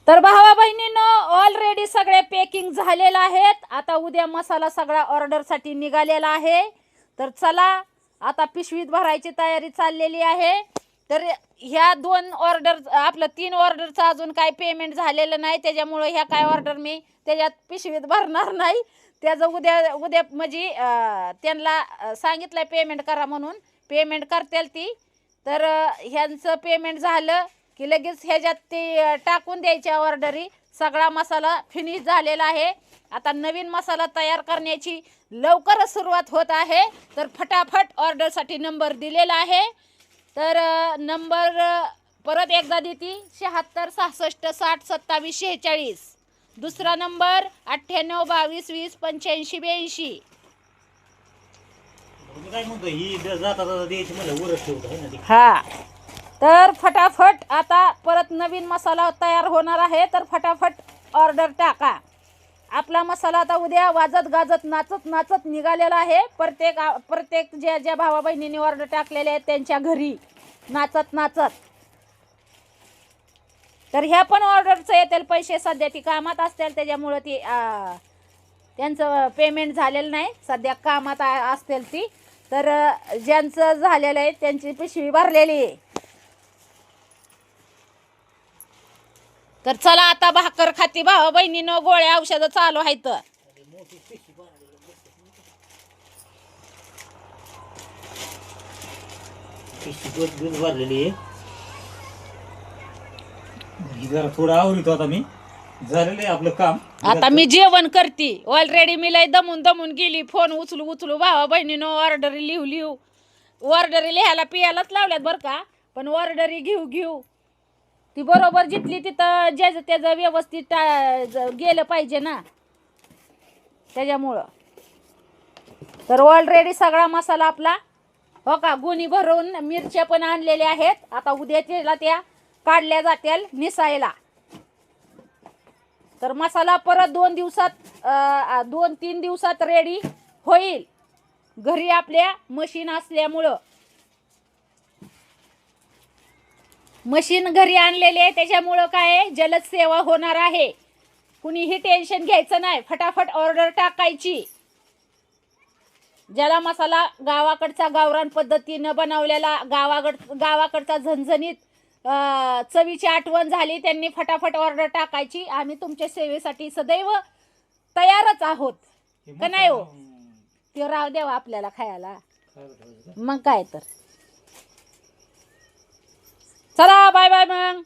तर भावा बहिणींनो, ऑलरेडी सगळे पॅकिंग झालेलं आहेत. आता उद्या मसाला सगळा ऑर्डरसाठी निघालेला आहे. तर चला आता पिशवीत भरायची तयारी चाललेली आहे. तर ह्या 2 ऑर्डर, आपलं 3 ऑर्डरचं अजून काय पेमेंट झालेलं नाही, त्याच्यामुळे ह्या काय ऑर्डर मी त्याच्यात पिशवीत भरणार नाही. त्याचं उद्या उद्या म्हणजे त्यांना सांगितलं पेमेंट करा म्हणून, पेमेंट करतील ती. तर ह्यांचं पेमेंट झालं की लगेच ह्याच्यात ते टाकून द्यायच्या ऑर्डरी. सगळा मसाला फिनिश झालेला आहे. आता नवीन मसाला तयार करण्याची लवकरच सुरुवात होत आहे. तर फटाफट ऑर्डरसाठी नंबर दिलेला आहे. तर नंबर परत एकदा देते, 76 66 60 27 46. दुसरा नंबर 98 22 20 85 82. हा, तर फटाफट आता परत नवीन मसाला तयार होणार आहे. तर फटाफट ऑर्डर टाका. आपला मसाला आता उद्या वाजत गाजत नाचत नाचत निघालेला आहे. प्रत्येक ज्या भावा बहिणींनी ऑर्डर टाकलेले आहेत त्यांच्या घरी नाचत नाचत. तर ह्या पण ऑर्डरचं येतील पैसे. सध्या ती कामात असतील त्याच्यामुळं ती त्यांचं पेमेंट झालेलं नाही, सध्या कामात असतील ती. तर ज्यांचं झालेलं आहे त्यांची पिशवी भरलेली आहे. तर चला आता भाकर खाती भावा बहिणीनं, गोळ्या औषधं चालू आहेत. भरलेली जरा थोडं आवरितो आता मी. झालेलं आपलं काम. आता मी जेवण करते. ऑलरेडी मी लय दमून गेली. फोन उचलू भावा बहिणीनं ऑर्डरी लिहू ऑर्डरी लिहायला पियालाच लावल्यात बरं का. पण ऑर्डरी घेऊ ती बरोबर जिथली तिथं ज्याचं त्याचं व्यवस्थित गेलं पाहिजे ना, त्याच्यामुळं. तर ऑलरेडी सगळा मसाला आपला हो का गुणी भरून मिरच्या पण आणलेल्या आहेत. आता उद्याच्याला त्या काढल्या जातील निसायला. तर मसाला परत 2-3 दिवसात रेडी होईल. घरी आपल्या मशीन असल्यामुळं, मशीन घरी आणलेले आहे त्याच्यामुळं काय जलद सेवा होणार आहे. कुणीही टेन्शन घ्यायचं नाही, फटाफट ऑर्डर टाकायची. ज्याला मसाला गावाकडचा गावरान पद्धतीनं बनवलेला गावाकडचा झणझणीत चवीची आठवण झाली त्यांनी फटाफट ऑर्डर टाकायची. आम्ही तुमच्या सेवेसाठी सदैव तयारच आहोत का नाही हो. ते राव देवा आपल्याला खायला, मग काय तर. चला बाय बाय मग.